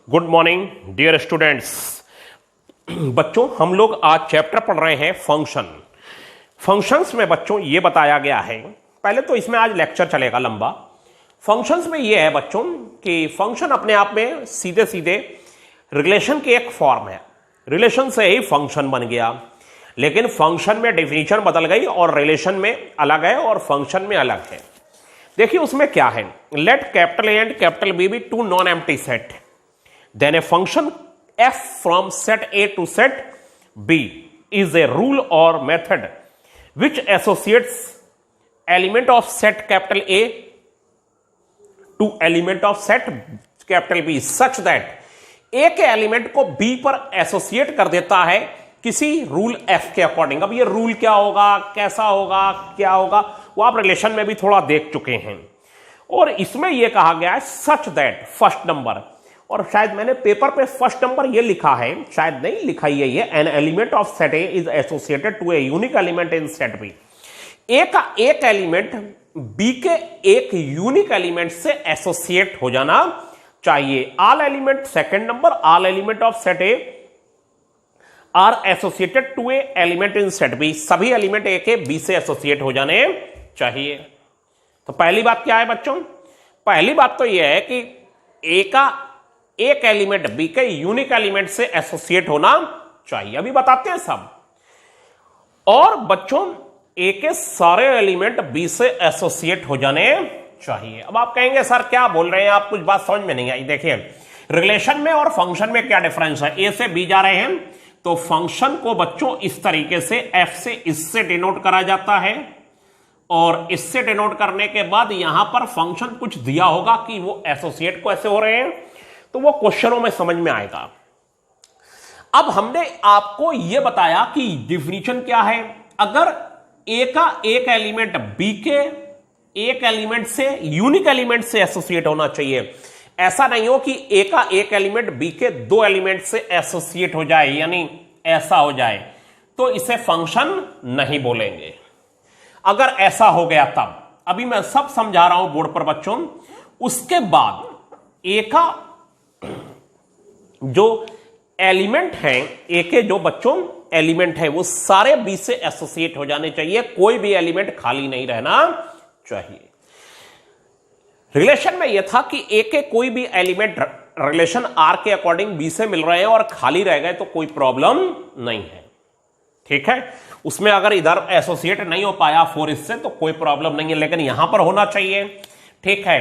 Good morning dear students. बच्चों हम लोग आज चैप्टर पढ़ रहे हैं फंक्शंस में बच्चों ये बताया गया है। पहले तो इसमें आज लेक्चर चलेगा लंबा। फंक्शंस में ये है बच्चों कि फंक्शन अपने आप में सीधे सीधे रिलेशन की एक फॉर्म है। रिलेशन से ही फंक्शन बन गया, लेकिन फंक्शन में डेफिनेशन बदल गई और रिलेशन में अलग है और फंक्शन में अलग है। देखिए उसमें क्या है, let capital A and capital B be two non empty set, then a function f from set A to set B is a rule or method which associates element of set capital A to element of set capital B such that A के element को B पर associate कर देता है किसी rule F के according. अब ये रूल क्या होगा, कैसा होगा, क्या होगा, वो आप रिलेशन में भी थोड़ा देख चुके हैं। और इसमें यह कहा गया है सच दैट फर्स्ट नंबर, और शायद मैंने पेपर पे फर्स्ट नंबर ये लिखा है, शायद नहीं लिखा ही है ये, an element of set A is associated to a unique element in set B. A का एक एलिमेंट बी के एक यूनिक एलिमेंट से एसोसिएट हो जाना चाहिए। All element second number, all element of set A are associated to a element in set B, सभी element A के बी से एसोसिएट हो जाने चाहिए। तो पहली बात क्या है बच्चों, पहली बात तो यह है कि ए का एक एलिमेंट बी के यूनिक एलिमेंट से एसोसिएट होना चाहिए। अभी बताते हैं सब। और बच्चों ए के सारे एलिमेंट बी से एसोसिएट हो जाने चाहिए। अब आप कहेंगे सर क्या बोल रहे हैं आप, कुछ बात समझ में नहीं आई। देखिए रिलेशन में और फंक्शन में क्या डिफरेंस है। ए से बी जा रहे हैं तो फंक्शन को बच्चों इस तरीके से एफ से इससे डिनोट करा जाता है, और इससे डिनोट करने के बाद यहां पर फंक्शन कुछ दिया होगा कि वो एसोसिएट को ऐसे हो रहे हैं, तो वो क्वेश्चनों में समझ में आएगा। अब हमने आपको यह बताया कि डिफिनीशन क्या है। अगर ए का एक एलिमेंट बी के एक एलिमेंट से यूनिक एलिमेंट से एसोसिएट होना चाहिए, ऐसा नहीं हो कि ए का एक एलिमेंट बी के दो एलिमेंट से एसोसिएट हो जाए, यानी ऐसा हो जाए, तो इसे फंक्शन नहीं बोलेंगे। अगर ऐसा हो गया तब, अभी मैं सब समझा रहा हूं बोर्ड पर बच्चों। उसके बाद ए का जो एलिमेंट है, ए के जो बच्चों एलिमेंट है वो सारे बी से एसोसिएट हो जाने चाहिए, कोई भी एलिमेंट खाली नहीं रहना चाहिए। रिलेशन में यह था कि ए के कोई भी एलिमेंट रिलेशन आर के अकॉर्डिंग बी से मिल रहे हैं और खाली रह गए तो कोई प्रॉब्लम नहीं है, ठीक है। उसमें अगर इधर एसोसिएट नहीं हो पाया फोर इससे तो कोई प्रॉब्लम नहीं है, लेकिन यहां पर होना चाहिए, ठीक है।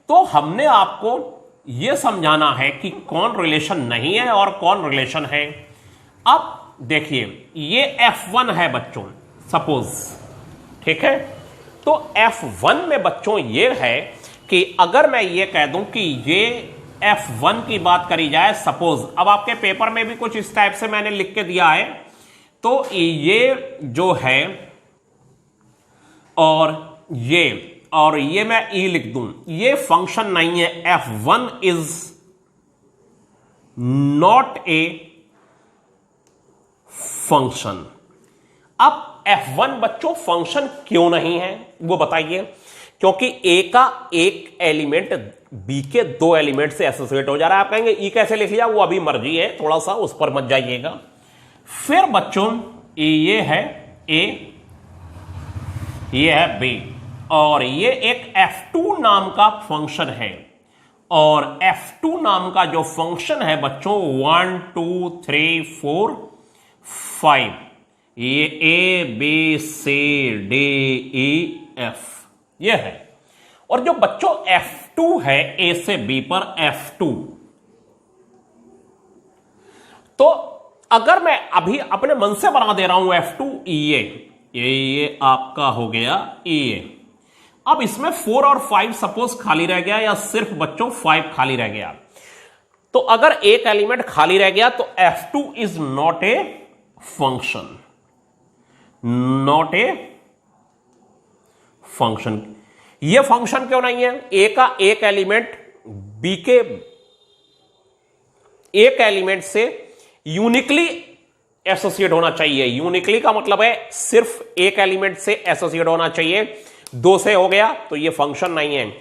तो हमने आपको यह समझाना है कि कौन रिलेशन नहीं है और कौन रिलेशन है। अब देखिए ये F1 है बच्चों सपोज, ठीक है। तो F1 में बच्चों ये है कि अगर मैं ये कह दूं कि ये F1 की बात करी जाए सपोज, अब आपके पेपर में भी कुछ इस टाइप से मैंने लिख के दिया है, तो ये जो है और ये मैं ई लिख दूं, ये फंक्शन नहीं है। F1 is not a function. अब F1 बच्चों फंक्शन क्यों नहीं है वो बताइए। क्योंकि ए का एक एलिमेंट बी के दो एलिमेंट से एसोसिएट हो जा रहा है। आप कहेंगे ई कैसे लिख लिया, वो अभी मर्जी है, थोड़ा सा उस पर मत जाइएगा। फिर बच्चों ये है ए, ये है बी, और ये एक F2 नाम का फंक्शन है, और F2 नाम का जो फंक्शन है बच्चों 1 2 3 4 5, ये A B C D E F ये है। और जो बच्चों F2 है ए से बी पर F2, तो अगर मैं अभी अपने मन से बना दे रहा हूं F2 ये आपका हो गया ये। अब इसमें 4 और 5 सपोज खाली रह गया, या सिर्फ बच्चों 5 खाली रह गया, तो अगर एक एलिमेंट खाली रह गया तो F2 is not a function, not a function. ये फंक्शन क्यों नहीं है? ए का एक एलिमेंट बी के एक एलिमेंट से यूनिकली एसोसिएट होना चाहिए। यूनिकली का मतलब है सिर्फ एक एलिमेंट से एसोसिएट होना चाहिए, दो से हो गया तो ये फंक्शन नहीं है।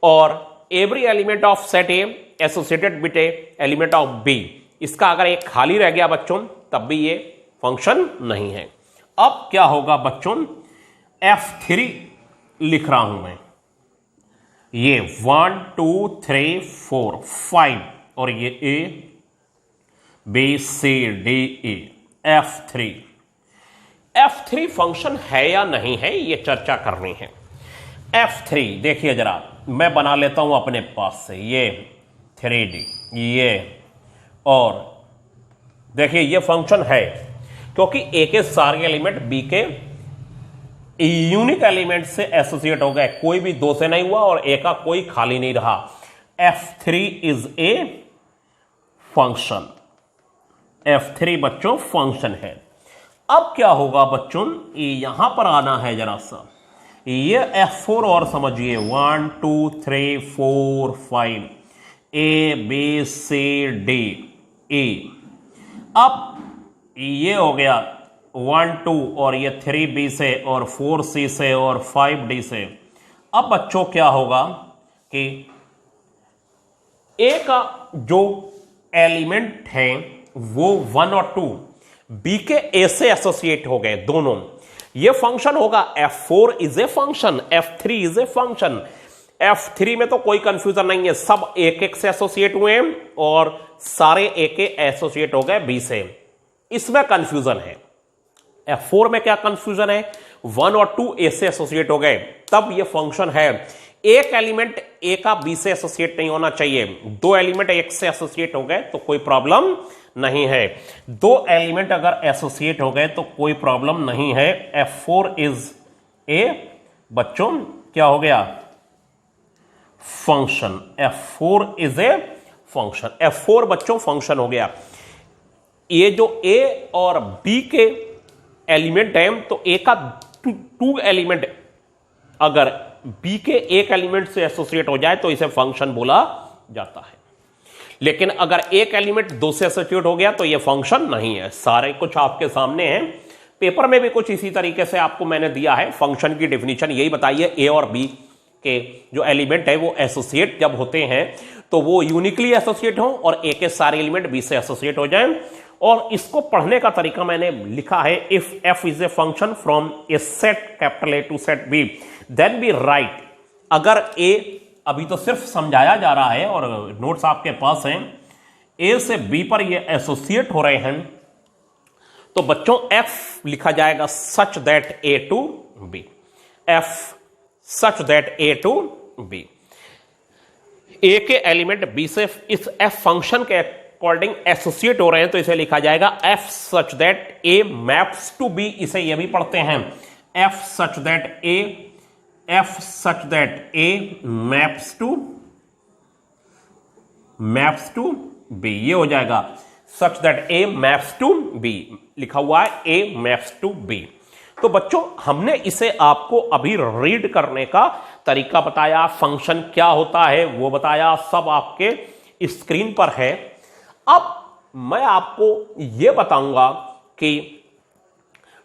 और every element of set A associated with a element of B, इसका अगर एक खाली रह गया बच्चों तब भी ये फंक्शन नहीं है। अब क्या होगा बच्चों, F3 लिख रहा हूं मैं, ये 1 2 3 4 5 और ये A B C D E F3 function है या नहीं है ये चर्चा करनी है। F3 देखिए जरा, मैं बना लेता हूं अपने पास से, ये 3D ये, और देखिए ये फंक्शन है क्योंकि A के सारे एलिमेंट B के यूनिक एलिमेंट से एसोसिएट हो गए, कोई भी दो से नहीं हुआ और A का कोई खाली नहीं रहा। F3 is a function, F3 बच्चों फंक्शन है। अब क्या होगा बच्चों, यहां पर आना है जरा सा, ये F4 और समझिए 1 2 3 4 5 A B C D E। अब ये हो गया 1 2 और ये 3B से और 4C से और 5D से। अब बच्चों क्या होगा कि A का जो एलिमेंट है वो 1 और 2 B के A से एसोसिएट हो गए दोनों, ये फंक्शन होगा। F4 is a function, F3 is a function. F3 में तो कोई कंफ्यूजन नहीं है, सब एक एक से एसोसिएट हुए हैं और सारे A के एसोसिएट हो गए B से, इसमें कंफ्यूजन है। F4 में क्या कंफ्यूजन है, 1 और 2 A से एसोसिएट हो गए तब ये फंक्शन है। एक एलिमेंट A का B से एसोसिएट नहीं होना चाहिए, दो एलिमेंट एक से एसोसिएट हो गए तो कोई प्रॉब्लम नहीं है, दो एलिमेंट अगर एसोसिएट हो गए तो कोई प्रॉब्लम नहीं है। F4 इज ए बच्चों क्या हो गया, function. F4 is a function, F4 बच्चों फंक्शन हो गया। ये जो A और B के एलिमेंट है तो A का टू एलिमेंट अगर B के एक एलिमेंट से एसोसिएट हो जाए तो इसे फंक्शन बोला जाता है, लेकिन अगर एक एलिमेंट दो से एसोसिएट हो गया तो यह फंक्शन नहीं है। सारे कुछ आपके सामने हैं, पेपर में भी कुछ इसी तरीके से आपको मैंने दिया है। फंक्शन की डेफिनेशन यही बताइए, A और B के जो एलिमेंट है वो एसोसिएट जब होते हैं तो वो यूनिकली एसोसिएट हो और A के सारे एलिमेंट B से एसोसिएट हो जाएं। और इसको पढ़ने का तरीका मैंने लिखा है, if F is a function from a set capital A to set B then B right. अगर A, अभी तो सिर्फ समझाया जा रहा है और नोट्स आपके पास हैं, A से B पर ये एसोसिएट हो रहे हैं तो बच्चों F लिखा जाएगा such that A to B, F such that A to B। A के एलिमेंट B से इस F फंक्शन के अकॉर्डिंग एसोसिएट हो रहे हैं तो इसे लिखा जाएगा F such that A maps to B। इसे ये भी पढ़ते हैं F such that A maps to B। ये हो जाएगा such that A maps to B, लिखा हुआ है A मैप्स टू B। तो बच्चों हमने इसे आपको अभी रीड करने का तरीका बताया, फंक्शन क्या होता है वो बताया, सब आपके स्क्रीन पर है। अब मैं आपको यह बताऊंगा कि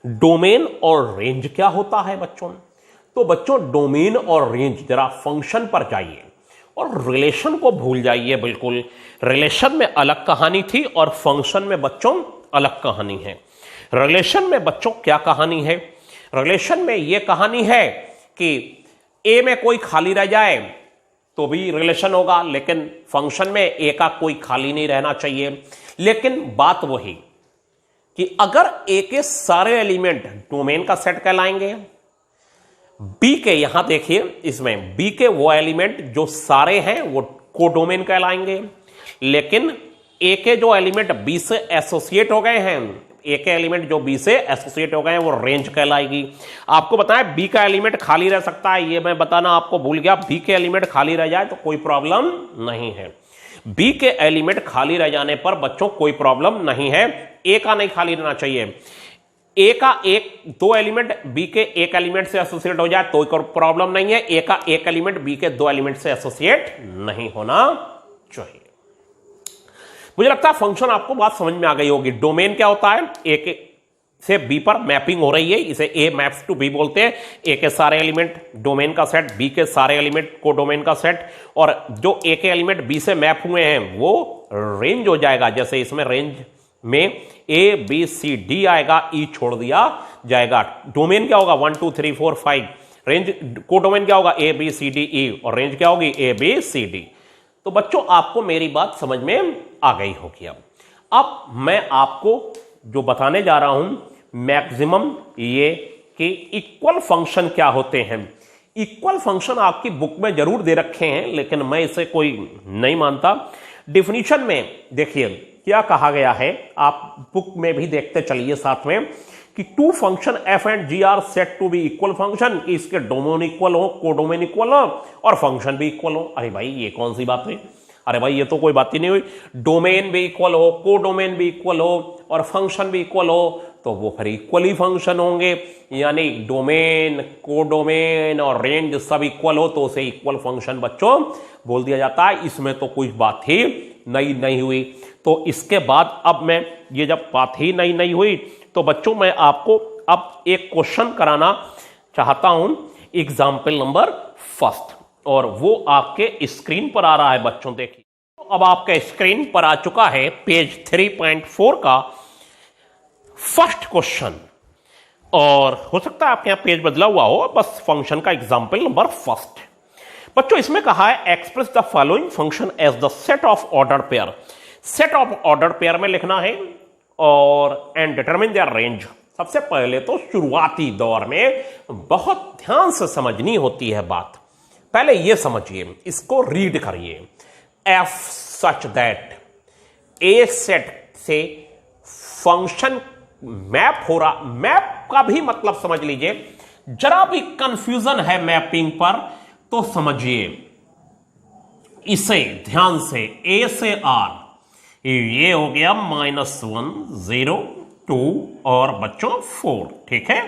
डोमेन और रेंज क्या होता है बच्चों। तो बच्चों डोमेन और रेंज, जरा फंक्शन पर जाइए और रिलेशन को भूल जाइए बिल्कुल। रिलेशन में अलग कहानी थी और फंक्शन में बच्चों अलग कहानी है। रिलेशन में बच्चों क्या कहानी है, रिलेशन में यह कहानी है कि A में कोई खाली रह जाए तो भी रिलेशन होगा, लेकिन फंक्शन में A का कोई खाली नहीं रहना चाहिए। लेकिन बात वही कि अगर A के सारे एलिमेंट डोमेन का सेट कहलाएंगे, B के, यहां देखिए इसमें B के वो एलिमेंट जो सारे हैं वो कोडोमेन कहलाएंगे, लेकिन A के जो एलिमेंट B से एसोसिएट हो गए हैं, A के एलिमेंट जो B से एसोसिएट हो गए हैं वो रेंज कहलाएगी। आपको बताएं B का एलिमेंट खाली रह सकता है, ये मैं बताना आपको भूल गया। B के एलिमेंट खाली रह जाए तो कोई प्रॉब्लम नहीं है। B के एलिमेंट खाली रह जाने पर बच्चों कोई प्रॉब्लम नहीं है, A का नहीं खाली रहना चाहिए। A का दो एलिमेंट B के एक एलिमेंट से एसोसिएट हो जाए तो कोई प्रॉब्लम नहीं है, A का एक एलिमेंट B के दो एलिमेंट से एसोसिएट नहीं होना चाहिए। मुझे लगता है फंक्शन आपको बात समझ में आ गई होगी। डोमेन क्या होता है, से बी पर मैपिंग हो रही है, इसे ए मैप्स टू बी बोलते हैं। ए के सारे एलिमेंट डोमेन का सेट, बी के सारे एलिमेंट को डोमेन का सेट, और जो ए के एलिमेंट बी से मैप हुए हैं वो रेंज हो जाएगा। जैसे इसमें रेंज में ए बी सी डी आएगा, ई छोड़ दिया जाएगा। डोमेन क्या होगा 1 2 3 4 5, रेंज को डोमेन क्या होगा ए बी सी डी ई, और रेंज क्या होगी ए बी सी डी। तो बच्चों आपको मेरी बात समझ में आ गई होगी। अब मैं आपको जो बताने जा रहा हूं मैक्सिमम ये कि इक्वल फंक्शन क्या होते हैं। इक्वल फंक्शन आपकी बुक में जरूर दे रखे हैं, लेकिन मैं इसे कोई नहीं मानता। डिफिनीशन में देखिए क्या कहा गया है, आप बुक में भी देखते चलिए साथ में, कि two function F and G are said to be equal function, कि इसके डोमेन इक्वल हो, कोडोमेन इक्वल हो और फंक्शन भी इक्वल हो। अरे भाई ये कौन सी बात है, अरे भाई ये तो कोई बात ही नहीं हुई। डोमेन भी इक्वल हो, कोडोमेन भी इक्वल हो और फंक्शन भी इक्वल हो, तो वो फिर इक्वली फंक्शन होंगे। यानी डोमेन, कोडोमेन और रेंज सब इक्वल हो तो उसे इक्वल फंक्शन बच्चों बोल दिया जाता है। इसमें तो कुछ बात ही नहीं हुई। तो इसके बाद अब मैं ये जब बात ही नहीं हुई तो बच्चों मैं आपको अब एक क्वेश्चन कराना चाहता हूं, एग्जाम्पल नंबर फर्स्ट, और वो आपके स्क्रीन पर आ रहा है बच्चों, देखिए। तो अब आपके स्क्रीन पर आ चुका है पेज 3.4 का फर्स्ट क्वेश्चन, और हो सकता है आपके यहां पेज बदला हुआ हो, बस फंक्शन का एग्जाम्पल नंबर फर्स्ट। बच्चों इसमें कहा है express the following function as the set of order pair. Set of order pair में लिखना है और एंड डिटरमिन देयर रेंज। सबसे पहले तो शुरुआती दौर में बहुत ध्यान से समझनी होती है बात। पहले ये समझिए, इसको रीड करिए। F such that A set से फंक्शन मैप हो रहा, मैप का भी मतलब समझ लीजिए। जरा भी कंफ्यूजन है मैपिंग पर तो समझिए इसे ध्यान से। ए से आर ये हो गया -1 0 2 और बच्चों 4, ठीक है।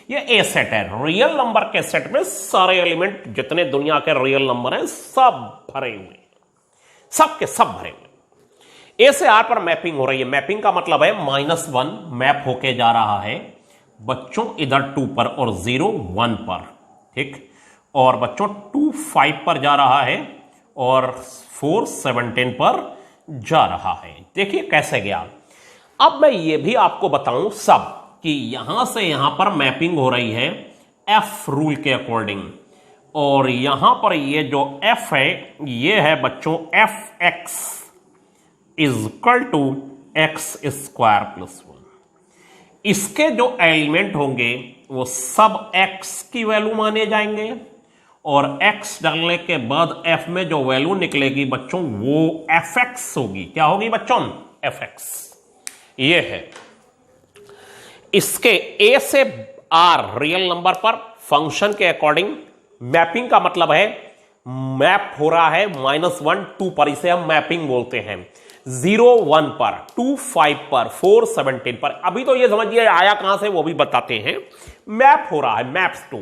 ये ए सेट है। रियल नंबर के सेट में सारे एलिमेंट जितने दुनिया के रियल नंबर हैं सब भरे हुए, सब के सब भरे हुए। ए से आर पर मैपिंग हो रही है। मैपिंग का मतलब है -1 मैप होके जा रहा है बच्चों इधर 2 पर और 0 1 पर, ठीक। और बच्चों 2 5 पर जा रहा है और 4 17 पर जा रहा है। देखिए कैसे गया। अब मैं ये भी आपको बताऊं सब कि यहां से यहां पर मैपिंग हो रही है एफ रूल के अकॉर्डिंग, और यहां पर ये जो एफ है ये है बच्चों F X is equal to X square plus 1। इसके जो एलिमेंट होंगे वो सब एक्स की वैल्यू माने जाएंगे, और x डालने के बाद f में जो वैल्यू निकलेगी बच्चों वो fx होगी। क्या होगी बच्चों? fx। ये है इसके a से r रियल नंबर पर फंक्शन के अकॉर्डिंग मैपिंग का मतलब है मैप हो रहा है -1 2 पर, इसे हम मैपिंग बोलते हैं। 0 1 पर, 2 5 पर, 4 17 पर। अभी तो ये समझिए आया कहां से वो भी बताते हैं। मैप हो रहा है, मैप्स टू,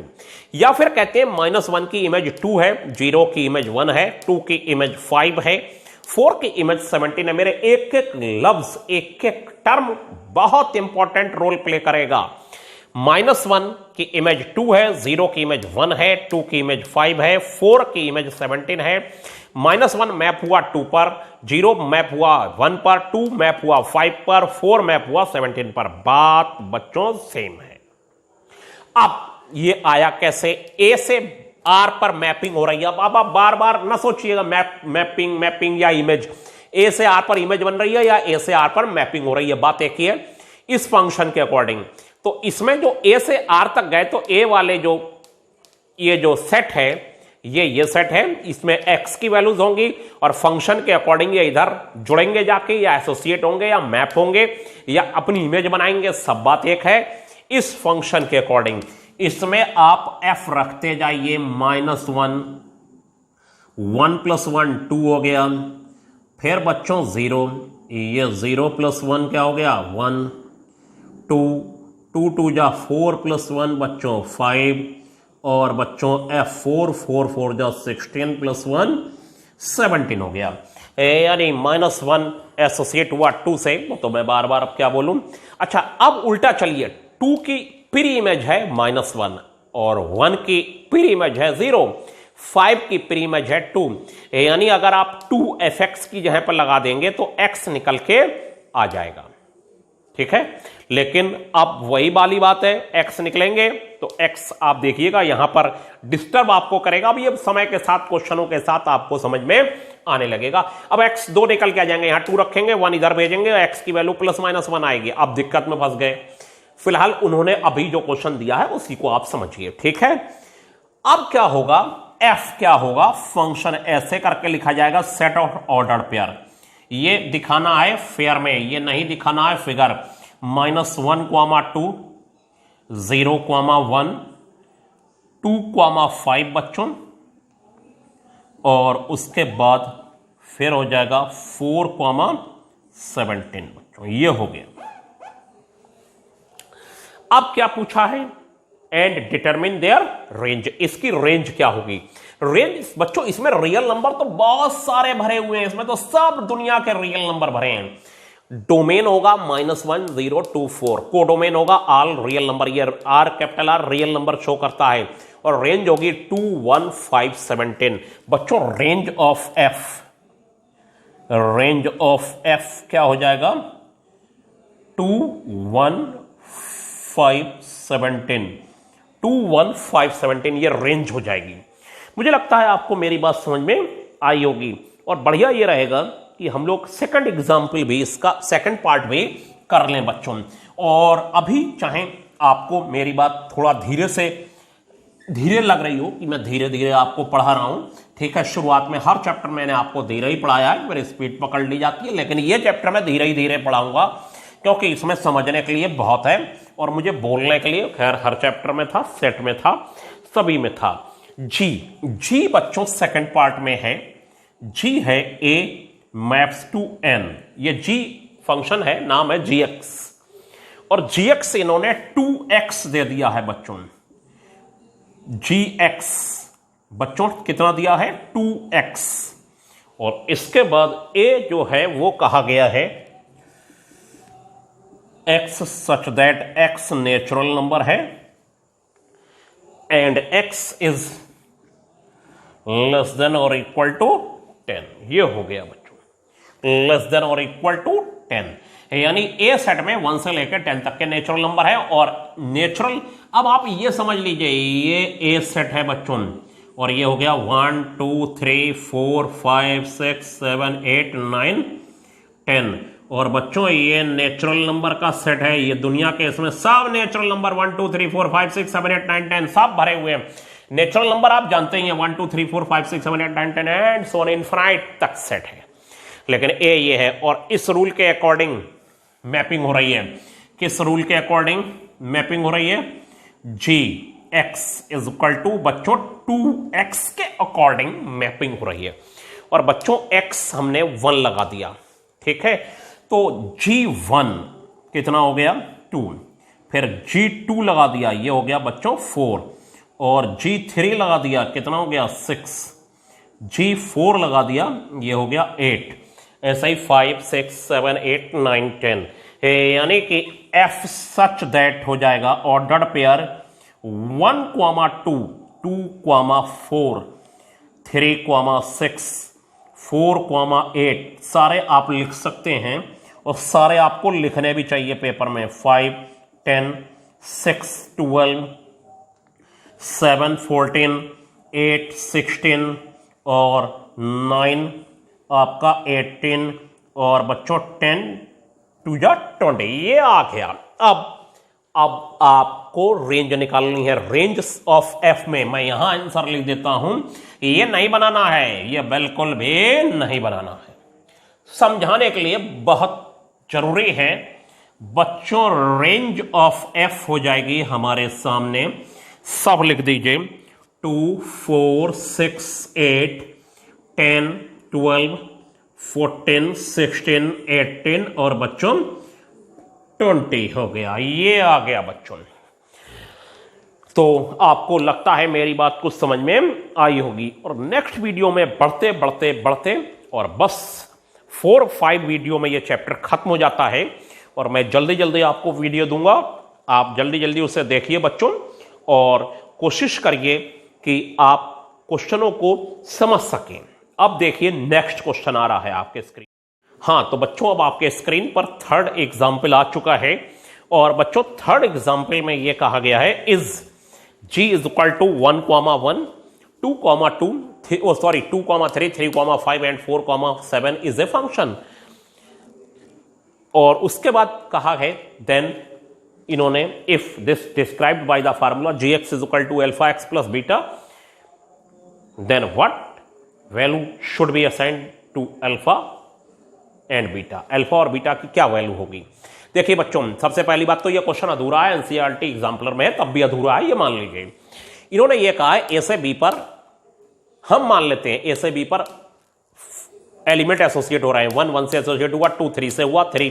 या फिर कहते हैं -1 की इमेज 2 है, 0 की इमेज 1 है, 2 की इमेज 5 है, 4 की इमेज 17 है। मेरे एक एक लफ्ज, एक एक टर्म बहुत इंपॉर्टेंट रोल प्ले करेगा। -1 की इमेज 2 है, 0 की इमेज 1 है, 2 की इमेज 5 है, 4 की इमेज 17 है। -1 मैप हुआ 2 पर, 0 मैप हुआ 1 पर, 2 मैप हुआ 5 पर, 4 मैप हुआ 17 पर। बात बच्चों सेम है। अब ये आया कैसे? ए से आर पर मैपिंग हो रही है। अब आप बार बार ना सोचिएगा मैपिंग या इमेज। ए से आर पर इमेज बन रही है या ए से आर पर मैपिंग हो रही है, बात एक ही है इस फंक्शन के अकॉर्डिंग। तो इसमें जो ए से आर तक गए तो ए वाले जो ये जो सेट है ये सेट है, इसमें एक्स की वैल्यूज होंगी और फंक्शन के अकॉर्डिंग ये इधर जुड़ेंगे जाके, या एसोसिएट होंगे या मैप होंगे या अपनी इमेज बनाएंगे, सब बात एक है। इस फंक्शन के अकॉर्डिंग इसमें आप f रखते जाइए। -1 1 + 1 2 हो गया, फिर बच्चों 0, ये 0 + 1 क्या हो गया 1, 2 2 2 जा 4 + 1 बच्चों 5, और बच्चों f4 4 4 जा 16 + 1 17 हो गया। यानी -1 एसोसिएट हुआ 2 से, तो मैं बार बार अब क्या बोलूं। अच्छा, अब उल्टा चलिए, 2 की प्री इमेज है -1 और 1 की प्री इमेज है 0, 5 की प्री इमेज है 2, यानी अगर आप 2f(x) की जगह पर लगा देंगे तो x निकल के आ जाएगा। ठीक है, लेकिन अब वही वाली बात है, x निकलेंगे तो x आप देखिएगा यहां पर डिस्टर्ब आपको करेगा। अब ये समय के साथ, क्वेश्चनों के साथ आपको समझ में आने लगेगा। अब x 2 निकल के आ जाएंगे, यहां 2 रखेंगे, 1 इधर भेजेंगे, x की वैल्यू +-1 आएगी। अब दिक्कत में फंस गए। फिलहाल उन्होंने अभी जो क्वेश्चन दिया है उसी को आप समझिए। ठीक है, अब क्या होगा, f क्या होगा, फंक्शन ऐसे करके लिखा जाएगा, सेट ऑफ ऑर्डर पेयर। ये दिखाना है फेयर में, ये नहीं दिखाना है फिगर। -1, 2, 0, 1, 2, 5 बच्चों, और उसके बाद फिर हो जाएगा 4, 17 बच्चों। ये हो गया। अब क्या पूछा है, एंड डिटरमिन देयर रेंज। इसकी रेंज क्या होगी, रेंज बच्चों इसमें रियल नंबर तो बहुत सारे भरे हुए हैं, इसमें तो सब दुनिया के रियल नंबर भरे हैं। डोमेन होगा -1, 0, 2, 4, कोडोमेन होगा ऑल रियल नंबर, ये R capital R real number show करता है, और रेंज होगी 2, 1, 5, 17 बच्चों। Range of F, range of F क्या हो जाएगा, 2, 1, 5, 17, 2, 1, 5, 17 ये रेंज हो जाएगी। मुझे लगता है आपको मेरी बात समझ में आई होगी, और बढ़िया ये रहेगा कि हम लोग सेकंड एग्जाम्पल भी, इसका सेकंड पार्ट भी कर लें बच्चों। और अभी चाहे आपको मेरी बात थोड़ा धीरे लग रही हो कि मैं धीरे धीरे आपको पढ़ा रहा हूं, ठीक है, शुरुआत में हर चैप्टर मैंने आपको धीरे ही पढ़ाया है, मेरी स्पीड पकड़ ली जाती है, लेकिन ये चैप्टर मैं धीरे ही धीरे पढ़ाऊंगा, क्योंकि इसमें समझने के लिए बहुत है और मुझे बोलने के लिए, खैर हर चैप्टर में था, सेट में था, सभी में था। जी बच्चों सेकंड पार्ट में है, जी है A मैप्स टू N, ये जी फंक्शन है, नाम है gx, और gx इन्होंने 2x दे दिया है बच्चों। gx बच्चों कितना दिया है, 2x, और इसके बाद A जो है वो कहा गया है x such that x natural number है and x is less than और इक्वल टू 10। ये हो गया बच्चों, लेस देन और इक्वल टू 10, यानी ए सेट में 1 से लेकर 10 तक के नेचुरल नंबर है। और नेचुरल, अब आप ये समझ लीजिए, ये ए सेट है बच्चों, और ये हो गया 1, 2, 3, 4, 5, 6, 7, 8, 9, 10, और बच्चों ये नेचुरल नंबर का सेट है। ये दुनिया के इसमें सब नेचुरल नंबर 1, 2, 3, 4, 5, 6, 7, 8, 9, 10 सब भरे हुए हैं। नेचुरल नंबर आप जानते ही हैं, 1, 2, 3, 4, 5, 6, 7, 8, 9, 10 एंड सो ऑन इनफाइनाइट तक सेट है, लेकिन ए ये है। और इस रूल के अकॉर्डिंग मैपिंग हो रही है, किस रूल के अकॉर्डिंग मैपिंग हो रही है, जी एक्स इज इक्वल टू बच्चों 2x के अकॉर्डिंग मैपिंग हो रही है। और बच्चों x हमने 1 लगा दिया, ठीक है, तो G1 कितना हो गया, 2, फिर G2 लगा दिया, ये हो गया बच्चों 4, और G3 लगा दिया, कितना हो गया 6, G4 लगा दिया, ये हो गया 8, ऐसा ही 5, 6, 7, 8, 9, 10, यानी कि F सच दैट हो जाएगा ऑर्डर्ड पेयर 1, 2, 2, 4, 3, 6, 4, 8 सारे आप लिख सकते हैं, और सारे आपको लिखने भी चाहिए पेपर में। 5, 10, 6, 12, 7, 14, 8, 16 और 9 आपका 18, और बच्चों 10 2 जा 20, ये आ गया। अब आपको रेंज निकालनी है। रेंज ऑफ एफ में मैं यहां आंसर लिख देता हूं, ये नहीं बनाना है, ये बिल्कुल भी नहीं बनाना है, समझाने के लिए बहुत जरूरी है बच्चों। रेंज ऑफ एफ हो जाएगी हमारे सामने, सब लिख दीजिए, 2, 4, 6, 8, 10, 12, 14, 16, 18 और बच्चों 20 हो गया, ये आ गया बच्चों। तो आपको लगता है मेरी बात कुछ समझ में आई होगी, और नेक्स्ट वीडियो में बढ़ते और बस 4-5 वीडियो में ये चैप्टर खत्म हो जाता है और मैं जल्दी जल्दी आपको वीडियो दूंगा। आप जल्दी जल्दी उसे देखिए बच्चों और कोशिश करिए कि आप क्वेश्चनों को समझ सकें। अब देखिए नेक्स्ट क्वेश्चन आ रहा है आपके स्क्रीन। हाँ तो बच्चों अब आपके स्क्रीन पर थर्ड एग्जाम्पल आ चुका है और बच्चों थर्ड एग्जाम्पल में यह कहा गया है is g is equal to 1,1 2,2 2,3 3,5 and 4,7 is a function. और उसके बाद कहा है देन इन्होंने if this described by the formula gx is equal to alpha x plus beta then what value should be assigned to alpha and beta. Alpha और beta की क्या value होगी? देखिए बच्चों सबसे पहली बात तो यह क्वेश्चन अधूरा है, एनसीईआरटी एग्जाम्पलर में है तब भी अधूरा है, ये मान लीजिए। इन्होंने ये कहा है ए से बी पर, हम मान लेते हैं ए से बी पर एलिमेंट एसोसिएट हो रहे हैं, 1 1 से एसोसिएट हुआ, 2 3 से हुआ, 3